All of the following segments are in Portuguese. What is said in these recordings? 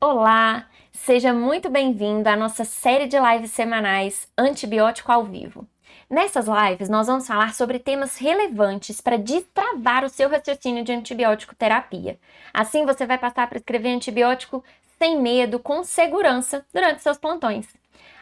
Olá, seja muito bem-vindo à nossa série de lives semanais Antibiótico ao Vivo. Nessas lives, nós vamos falar sobre temas relevantes para destravar o seu raciocínio de antibiótico terapia. Assim, você vai passar a prescrever antibiótico sem medo, com segurança, durante seus plantões.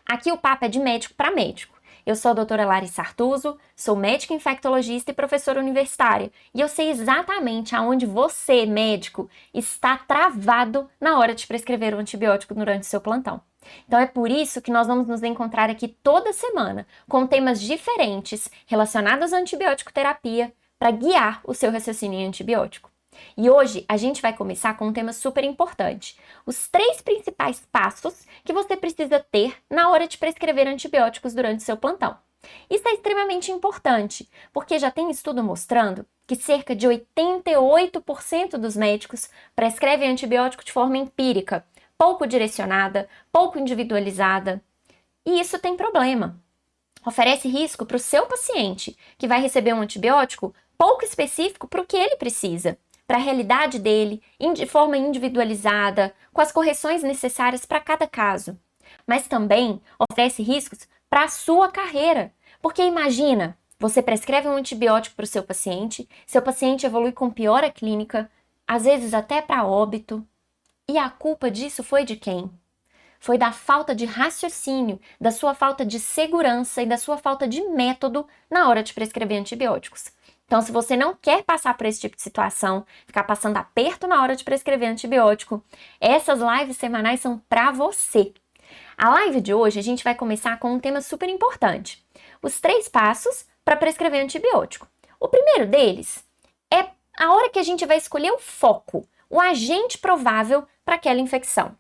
Aqui o papo é de médico para médico. Eu sou a doutora Larissa Artuso, sou médica infectologista e professora universitária, e eu sei exatamente aonde você, médico, está travado na hora de prescrever o antibiótico durante o seu plantão. Então é por isso que nós vamos nos encontrar aqui toda semana com temas diferentes relacionados à antibiótico terapia para guiar o seu raciocínio em antibiótico. E hoje a gente vai começar com um tema super importante: os 3 principais passos que você precisa ter na hora de prescrever antibióticos durante o seu plantão. Isso é extremamente importante, porque já tem estudo mostrando que cerca de 88% dos médicos prescrevem antibiótico de forma empírica, pouco direcionada, pouco individualizada. E isso tem problema. Oferece risco para o seu paciente, que vai receber um antibiótico pouco específico para o que ele precisa, para a realidade dele, de forma individualizada, com as correções necessárias para cada caso. Mas também oferece riscos para a sua carreira, porque imagina, você prescreve um antibiótico para o seu paciente evolui com piora clínica, às vezes até para óbito, e a culpa disso foi de quem? Foi da falta de raciocínio, da sua falta de segurança e da sua falta de método na hora de prescrever antibióticos. Então, se você não quer passar por esse tipo de situação, ficar passando aperto na hora de prescrever antibiótico, essas lives semanais são para você. A live de hoje a gente vai começar com um tema super importante: os 3 passos para prescrever antibiótico. O primeiro deles é a hora que a gente vai escolher o foco, o agente provável para aquela infecção.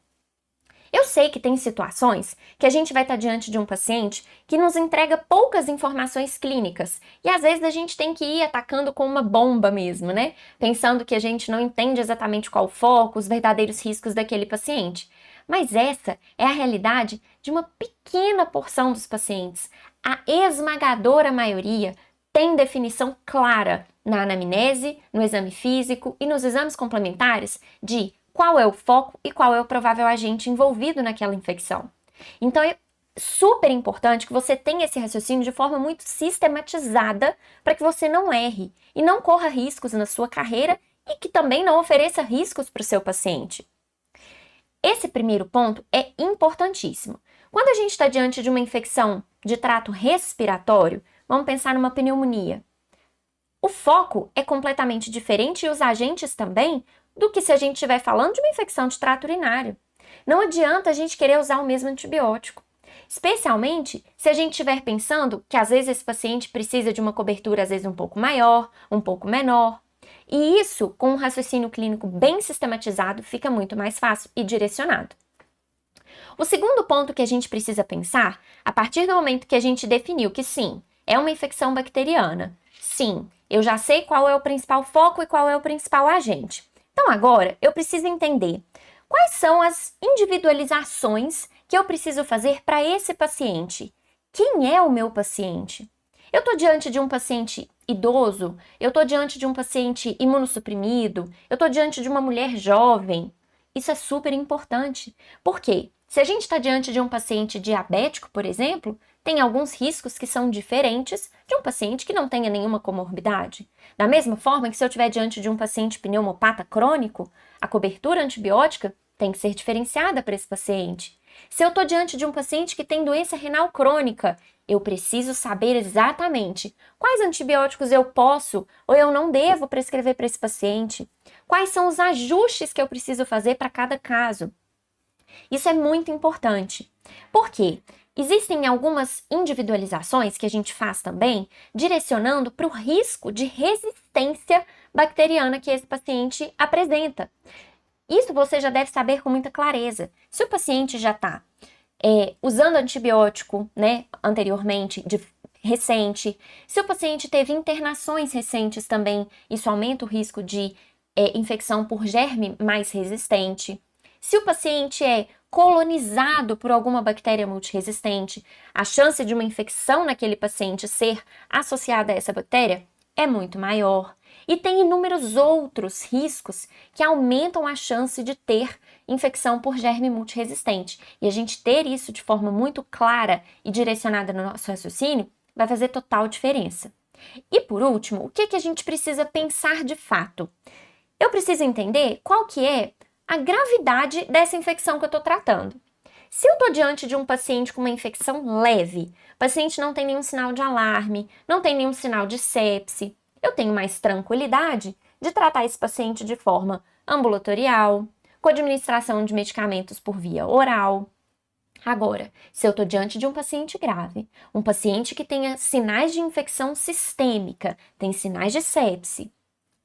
Eu sei que tem situações que a gente vai estar diante de um paciente que nos entrega poucas informações clínicas e às vezes a gente tem que ir atacando com uma bomba mesmo, né? Pensando que a gente não entende exatamente qual o foco, os verdadeiros riscos daquele paciente. Mas essa é a realidade de uma pequena porção dos pacientes. A esmagadora maioria tem definição clara na anamnese, no exame físico e nos exames complementares de qual é o foco e qual é o provável agente envolvido naquela infecção. Então é super importante que você tenha esse raciocínio de forma muito sistematizada para que você não erre e não corra riscos na sua carreira e que também não ofereça riscos para o seu paciente. Esse primeiro ponto é importantíssimo. Quando a gente está diante de uma infecção de trato respiratório, vamos pensar numa pneumonia. O foco é completamente diferente e os agentes também do que se a gente estiver falando de uma infecção de trato urinário. Não adianta a gente querer usar o mesmo antibiótico, especialmente se a gente estiver pensando que às vezes esse paciente precisa de uma cobertura às vezes um pouco maior, um pouco menor. E isso, com um raciocínio clínico bem sistematizado, fica muito mais fácil e direcionado. O segundo ponto que a gente precisa pensar, a partir do momento que a gente definiu que sim, é uma infecção bacteriana, sim, eu já sei qual é o principal foco e qual é o principal agente. Então agora eu preciso entender quais são as individualizações que eu preciso fazer para esse paciente. Quem é o meu paciente? Eu estou diante de um paciente idoso? Eu estou diante de um paciente imunossuprimido? Eu estou diante de uma mulher jovem? Isso é super importante. Por quê? Se a gente está diante de um paciente diabético, por exemplo, tem alguns riscos que são diferentes de um paciente que não tenha nenhuma comorbidade. Da mesma forma que se eu estiver diante de um paciente pneumopata crônico, a cobertura antibiótica tem que ser diferenciada para esse paciente. Se eu estou diante de um paciente que tem doença renal crônica, eu preciso saber exatamente quais antibióticos eu posso ou eu não devo prescrever para esse paciente. Quais são os ajustes que eu preciso fazer para cada caso. Isso é muito importante. Por quê? Existem algumas individualizações que a gente faz também, direcionando para o risco de resistência bacteriana que esse paciente apresenta. Isso você já deve saber com muita clareza. Se o paciente já está usando antibiótico, né, anteriormente, recente, se o paciente teve internações recentes também, isso aumenta o risco de infecção por germe mais resistente. Se o paciente é colonizado por alguma bactéria multiresistente, a chance de uma infecção naquele paciente ser associada a essa bactéria é muito maior. E tem inúmeros outros riscos que aumentam a chance de ter infecção por germe multiresistente. E a gente ter isso de forma muito clara e direcionada no nosso raciocínio vai fazer total diferença. E por último, o que a gente precisa pensar de fato? Eu preciso entender qual que é a gravidade dessa infecção que eu estou tratando. Se eu estou diante de um paciente com uma infecção leve, o paciente não tem nenhum sinal de alarme, não tem nenhum sinal de sepse, eu tenho mais tranquilidade de tratar esse paciente de forma ambulatorial, com administração de medicamentos por via oral. Agora, se eu estou diante de um paciente grave, um paciente que tenha sinais de infecção sistêmica, tem sinais de sepse,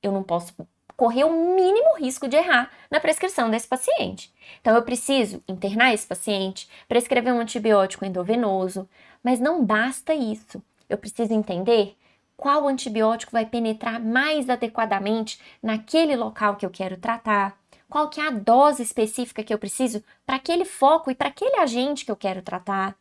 eu não posso correr o mínimo risco de errar na prescrição desse paciente. Então, eu preciso internar esse paciente, prescrever um antibiótico endovenoso, mas não basta isso. Eu preciso entender qual antibiótico vai penetrar mais adequadamente naquele local que eu quero tratar, qual que é a dose específica que eu preciso para aquele foco e para aquele agente que eu quero tratar.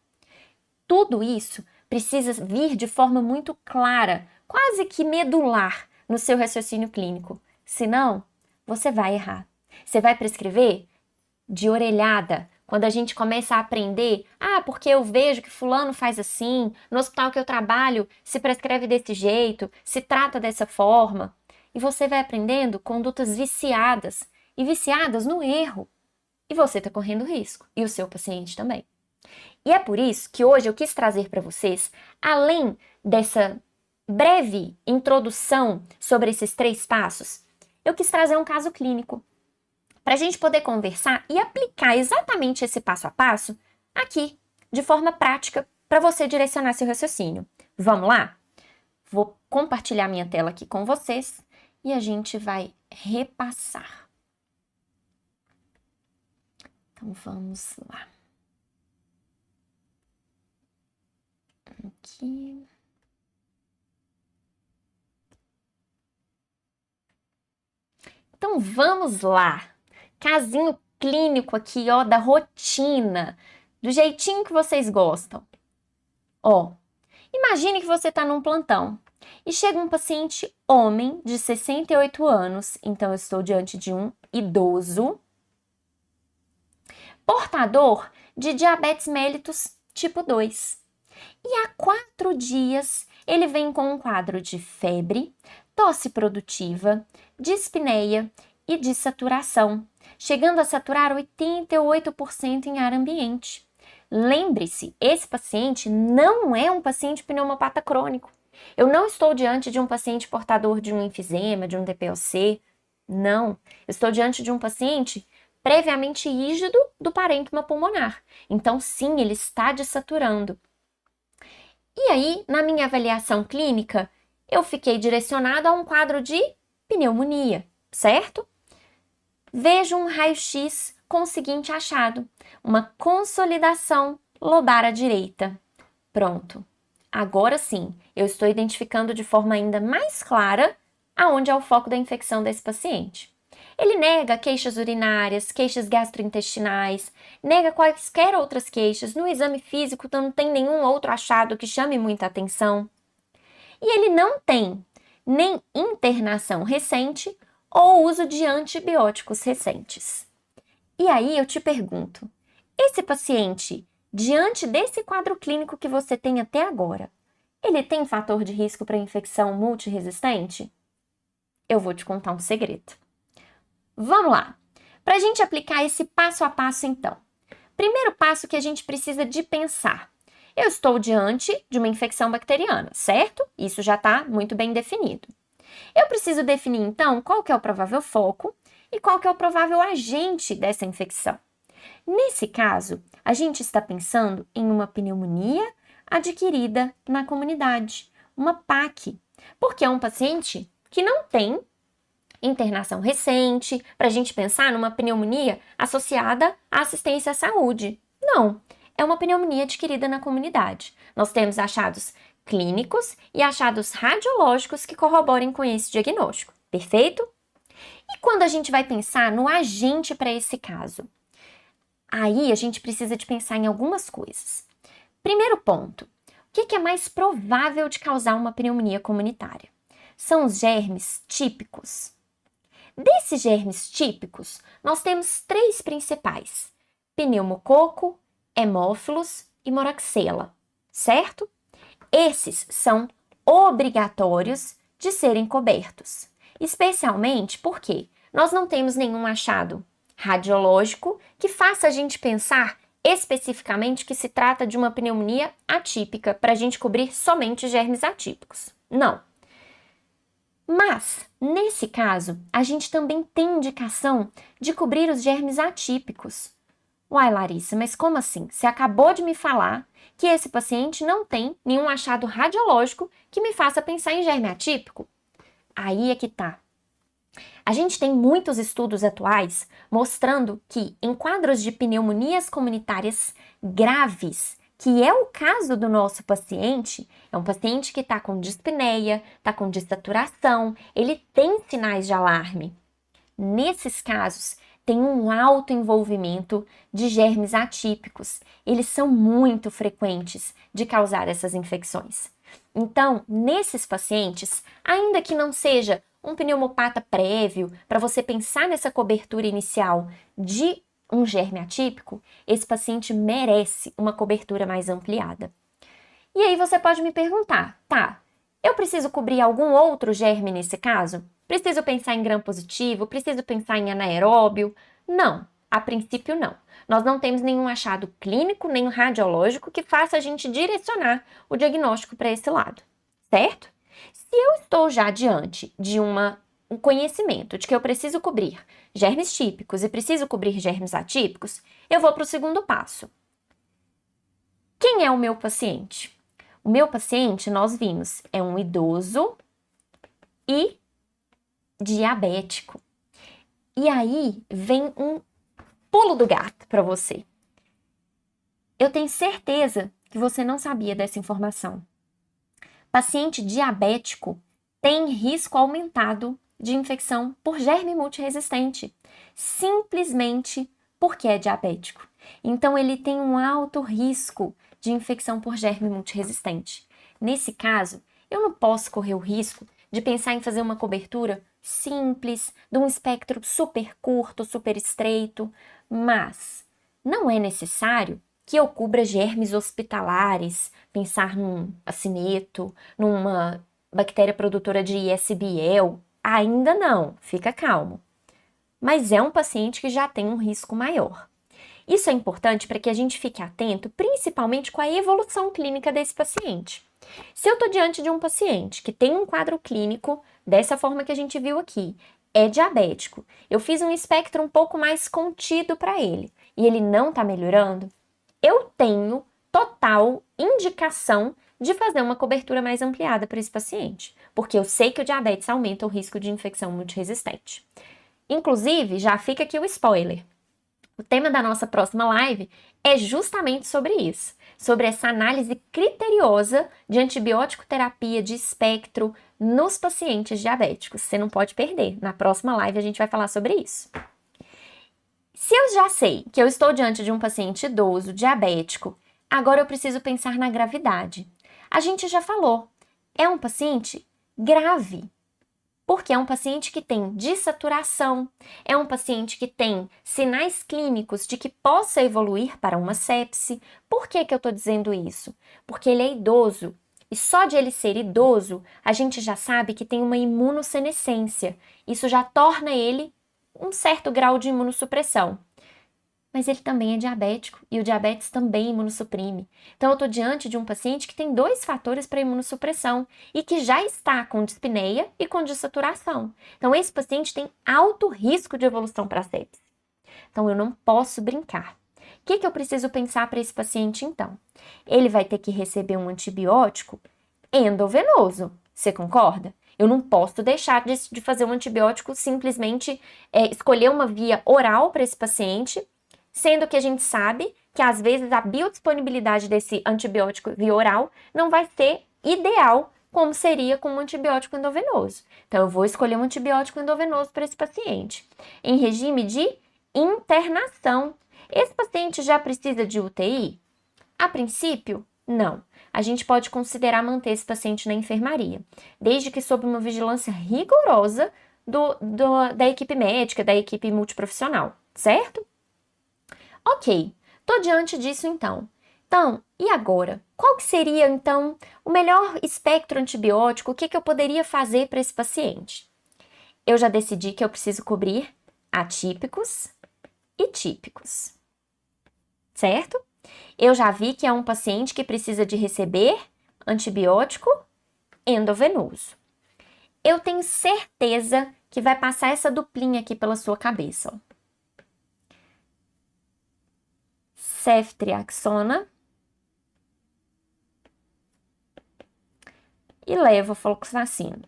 Tudo isso precisa vir de forma muito clara, quase que medular no seu raciocínio clínico. Senão, você vai errar. Você vai prescrever de orelhada. Quando a gente começa a aprender, porque eu vejo que fulano faz assim, no hospital que eu trabalho se prescreve desse jeito, se trata dessa forma. E você vai aprendendo condutas viciadas, e viciadas no erro. E você está correndo risco, e o seu paciente também. E é por isso que hoje eu quis trazer para vocês, além dessa breve introdução sobre esses 3 passos, eu quis trazer um caso clínico, para a gente poder conversar e aplicar exatamente esse passo a passo aqui, de forma prática, para você direcionar seu raciocínio. Vamos lá? Vou compartilhar minha tela aqui com vocês e a gente vai repassar. Então, vamos lá. Aqui. Então, vamos lá. Casinho clínico aqui, ó, da rotina, do jeitinho que vocês gostam. Ó, imagine que você está num plantão e chega um paciente homem de 68 anos, então eu estou diante de um idoso, portador de diabetes mellitus tipo 2. E há 4 dias ele vem com um quadro de febre, tosse produtiva, dispneia e de saturação, chegando a saturar 88% em ar ambiente. Lembre-se, esse paciente não é um paciente pneumopata crônico. Eu não estou diante de um paciente portador de um enfisema, de um DPOC. Não, eu estou diante de um paciente previamente rígido do parênquima pulmonar. Então, sim, ele está desaturando. E aí, na minha avaliação clínica, eu fiquei direcionada a um quadro de pneumonia, certo? Vejo um raio-x com o seguinte achado: uma consolidação lobar à direita. Pronto. Agora sim, eu estou identificando de forma ainda mais clara aonde é o foco da infecção desse paciente. Ele nega queixas urinárias, queixas gastrointestinais, nega quaisquer outras queixas. No exame físico não tem nenhum outro achado que chame muita atenção. E ele não tem nem internação recente ou uso de antibióticos recentes. E aí eu te pergunto, esse paciente, diante desse quadro clínico que você tem até agora, ele tem fator de risco para infecção multiresistente? Eu vou te contar um segredo. Vamos lá! Para a gente aplicar esse passo a passo, então. Primeiro passo que a gente precisa de pensar. Eu estou diante de uma infecção bacteriana, certo? Isso já está muito bem definido. Eu preciso definir, então, qual que é o provável foco e qual que é o provável agente dessa infecção. Nesse caso, a gente está pensando em uma pneumonia adquirida na comunidade, uma PAC, porque é um paciente que não tem internação recente, para a gente pensar numa pneumonia associada à assistência à saúde. Não, é uma pneumonia adquirida na comunidade. Nós temos achados clínicos e achados radiológicos que corroborem com esse diagnóstico. Perfeito? E quando a gente vai pensar no agente para esse caso? Aí a gente precisa de pensar em algumas coisas. Primeiro ponto, o que é mais provável de causar uma pneumonia comunitária? são os germes típicos. Desses germes típicos, nós temos 3 principais: pneumococo, hemófilos e moraxella, certo? Esses são obrigatórios de serem cobertos, especialmente porque nós não temos nenhum achado radiológico que faça a gente pensar especificamente que se trata de uma pneumonia atípica para a gente cobrir somente germes atípicos. Não. Mas, nesse caso, a gente também tem indicação de cobrir os germes atípicos. Uai, Larissa, mas como assim? Você acabou de me falar que esse paciente não tem nenhum achado radiológico que me faça pensar em germe atípico? Aí é que tá. A gente tem muitos estudos atuais mostrando que em quadros de pneumonias comunitárias graves, que é o caso do nosso paciente, é um paciente que está com dispneia, está com dessaturação, ele tem sinais de alarme. Nesses casos, tem um alto envolvimento de germes atípicos. Eles são muito frequentes de causar essas infecções. Então, nesses pacientes, ainda que não seja um pneumopata prévio, para você pensar nessa cobertura inicial de um germe atípico, esse paciente merece uma cobertura mais ampliada. E aí você pode me perguntar, tá, eu preciso cobrir algum outro germe nesse caso? Preciso pensar em gram-positivo? Preciso pensar em anaeróbio? Não, a princípio não. Nós não temos nenhum achado clínico, nem radiológico que faça a gente direcionar o diagnóstico para esse lado, certo? Se eu estou já diante de um conhecimento de que eu preciso cobrir germes típicos e preciso cobrir germes atípicos, eu vou para o segundo passo. Quem é o meu paciente? O meu paciente, nós vimos, é um idoso e diabético. E aí vem um pulo do gato para você. Eu tenho certeza que você não sabia dessa informação. Paciente diabético tem risco aumentado de infecção por germe multiresistente, simplesmente porque é diabético. Então, ele tem um alto risco de infecção por germe multiresistente. Nesse caso, eu não posso correr o risco de pensar em fazer uma cobertura simples, de um espectro super curto, super estreito, mas não é necessário que eu cubra germes hospitalares, pensar num acineto, numa bactéria produtora de ISBL, ainda não, fica calmo. Mas é um paciente que já tem um risco maior. Isso é importante para que a gente fique atento, principalmente com a evolução clínica desse paciente. Se eu estou diante de um paciente que tem um quadro clínico dessa forma que a gente viu aqui, é diabético, eu fiz um espectro um pouco mais contido para ele e ele não está melhorando, eu tenho total indicação de fazer uma cobertura mais ampliada para esse paciente, porque eu sei que o diabetes aumenta o risco de infecção multiresistente. Inclusive, já fica aqui o spoiler. O tema da nossa próxima live é justamente sobre isso, sobre essa análise criteriosa de antibiótico terapia de espectro nos pacientes diabéticos. Você não pode perder. Na próxima live a gente vai falar sobre isso. Se eu já sei que eu estou diante de um paciente idoso, diabético, agora eu preciso pensar na gravidade. A gente já falou, é um paciente grave, porque é um paciente que tem dessaturação, é um paciente que tem sinais clínicos de que possa evoluir para uma sepse. Por que eu estou dizendo isso? Porque ele é idoso, e só de ele ser idoso, a gente já sabe que tem uma imunossenescência. Isso já torna ele um certo grau de imunossupressão. Mas ele também é diabético e o diabetes também imunossuprime. Então, eu estou diante de um paciente que tem 2 fatores para imunossupressão e que já está com dispneia e com dessaturação. Então, esse paciente tem alto risco de evolução para sepse. Então, eu não posso brincar. O que eu preciso pensar para esse paciente, então? Ele vai ter que receber um antibiótico endovenoso. Você concorda? Eu não posso deixar de fazer um antibiótico simplesmente escolher uma via oral para esse paciente, sendo que a gente sabe que às vezes a biodisponibilidade desse antibiótico via oral não vai ser ideal como seria com um antibiótico endovenoso. Então, eu vou escolher um antibiótico endovenoso para esse paciente, em regime de internação. Esse paciente já precisa de UTI? A princípio, Não. A gente pode considerar manter esse paciente na enfermaria, desde que sob uma vigilância rigorosa da equipe médica, da equipe multiprofissional, certo? Ok, tô diante disso então. Então, e agora? Qual que seria, então, o melhor espectro antibiótico? O que eu poderia fazer para esse paciente? Eu já decidi que eu preciso cobrir atípicos e típicos, certo? Eu já vi que é um paciente que precisa de receber antibiótico endovenoso. Eu tenho certeza que vai passar essa duplinha aqui pela sua cabeça, ó. Ceftriaxona e levofloxacino.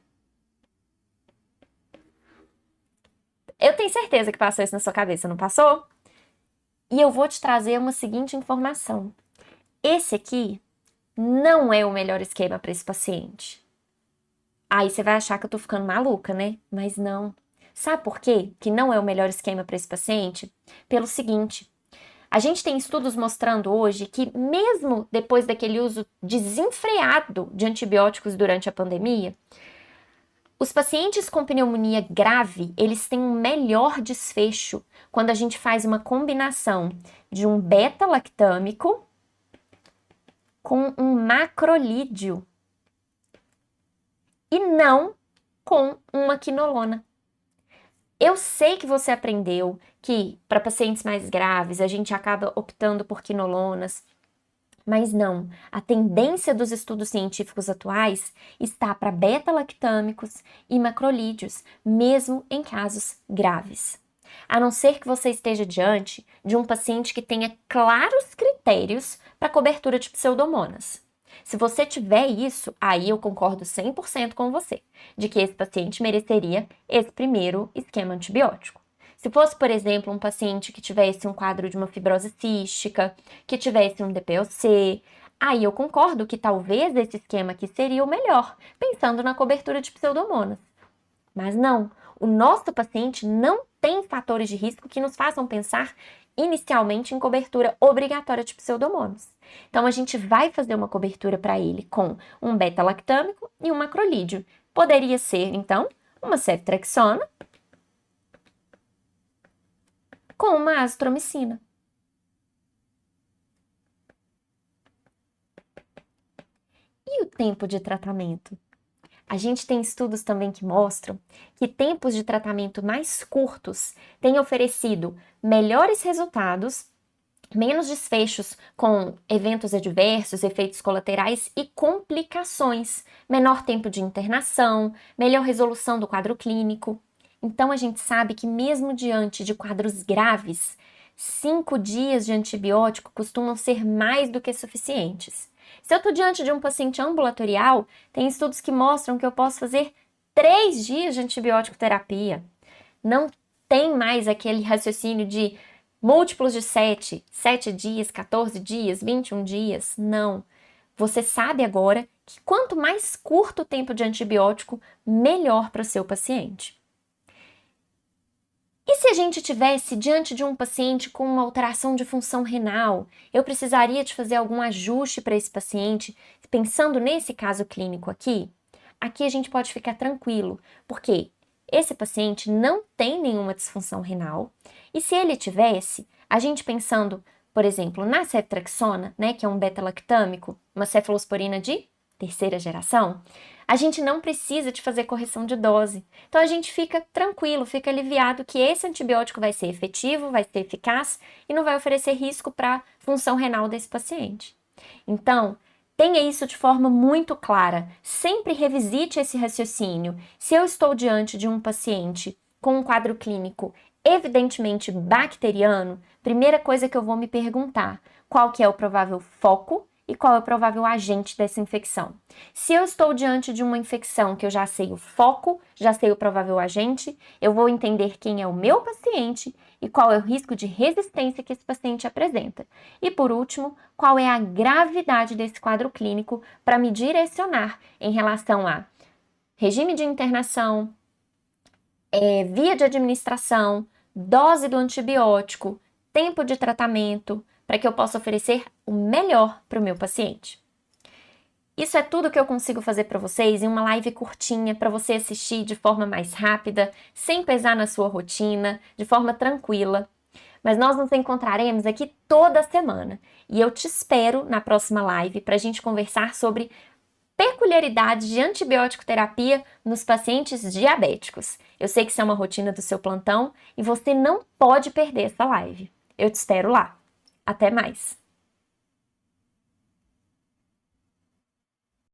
Eu tenho certeza que passou isso na sua cabeça, não passou? E eu vou te trazer uma seguinte informação. Esse aqui não é o melhor esquema para esse paciente. Aí você vai achar que eu tô ficando maluca, né? Mas não. Sabe por quê que não é o melhor esquema para esse paciente? Pelo seguinte, a gente tem estudos mostrando hoje que mesmo depois daquele uso desenfreado de antibióticos durante a pandemia, os pacientes com pneumonia grave, eles têm um melhor desfecho quando a gente faz uma combinação de um beta-lactâmico com um macrolídeo e não com uma quinolona. Eu sei que você aprendeu que para pacientes mais graves a gente acaba optando por quinolonas, mas não. A tendência dos estudos científicos atuais está para beta-lactâmicos e macrolídeos, mesmo em casos graves. A não ser que você esteja diante de um paciente que tenha claros critérios para cobertura de pseudomonas. Se você tiver isso, aí eu concordo 100% com você, de que esse paciente mereceria esse primeiro esquema antibiótico. Se fosse, por exemplo, um paciente que tivesse um quadro de uma fibrose cística, que tivesse um DPOC, aí eu concordo que talvez esse esquema aqui seria o melhor, pensando na cobertura de pseudomonas. Mas não, o nosso paciente não tem fatores de risco que nos façam pensar inicialmente em cobertura obrigatória de pseudomonas. Então, a gente vai fazer uma cobertura para ele com um beta-lactâmico e um macrolídeo. Poderia ser, então, uma ceftriaxona com uma azitromicina. E o tempo de tratamento? A gente tem estudos também que mostram que tempos de tratamento mais curtos têm oferecido melhores resultados, menos desfechos com eventos adversos, efeitos colaterais e complicações, menor tempo de internação, melhor resolução do quadro clínico. Então, a gente sabe que mesmo diante de quadros graves, 5 dias de antibiótico costumam ser mais do que suficientes. Se eu estou diante de um paciente ambulatorial, tem estudos que mostram que eu posso fazer 3 dias de antibiótico terapia. Não tem mais aquele raciocínio de múltiplos de 7 dias, 14 dias, 21 dias. Não. Você sabe agora que quanto mais curto o tempo de antibiótico, melhor para o seu paciente. E se a gente tivesse diante de um paciente com uma alteração de função renal, eu precisaria de fazer algum ajuste para esse paciente, pensando nesse caso clínico aqui? Aqui a gente pode ficar tranquilo, porque esse paciente não tem nenhuma disfunção renal, e se ele tivesse, a gente pensando, por exemplo, na ceftriaxona, né, que é um beta-lactâmico, uma cefalosporina de terceira geração, a gente não precisa de fazer correção de dose. Então a gente fica tranquilo, fica aliviado que esse antibiótico vai ser efetivo, vai ser eficaz e não vai oferecer risco para a função renal desse paciente. Então, tenha isso de forma muito clara. Sempre revisite esse raciocínio. Se eu estou diante de um paciente com um quadro clínico evidentemente bacteriano, primeira coisa que eu vou me perguntar, qual que é o provável foco e qual é o provável agente dessa infecção. Se eu estou diante de uma infecção que eu já sei o foco, já sei o provável agente, eu vou entender quem é o meu paciente e qual é o risco de resistência que esse paciente apresenta. E por último, qual é a gravidade desse quadro clínico para me direcionar em relação a regime de internação, via de administração, dose do antibiótico, tempo de tratamento, para que eu possa oferecer o melhor para o meu paciente. Isso é tudo que eu consigo fazer para vocês em uma live curtinha para você assistir de forma mais rápida, sem pesar na sua rotina, de forma tranquila. Mas nós nos encontraremos aqui toda semana e eu te espero na próxima live para a gente conversar sobre peculiaridades de antibiótico terapia nos pacientes diabéticos. Eu sei que isso é uma rotina do seu plantão e você não pode perder essa live. Eu te espero lá. Até mais!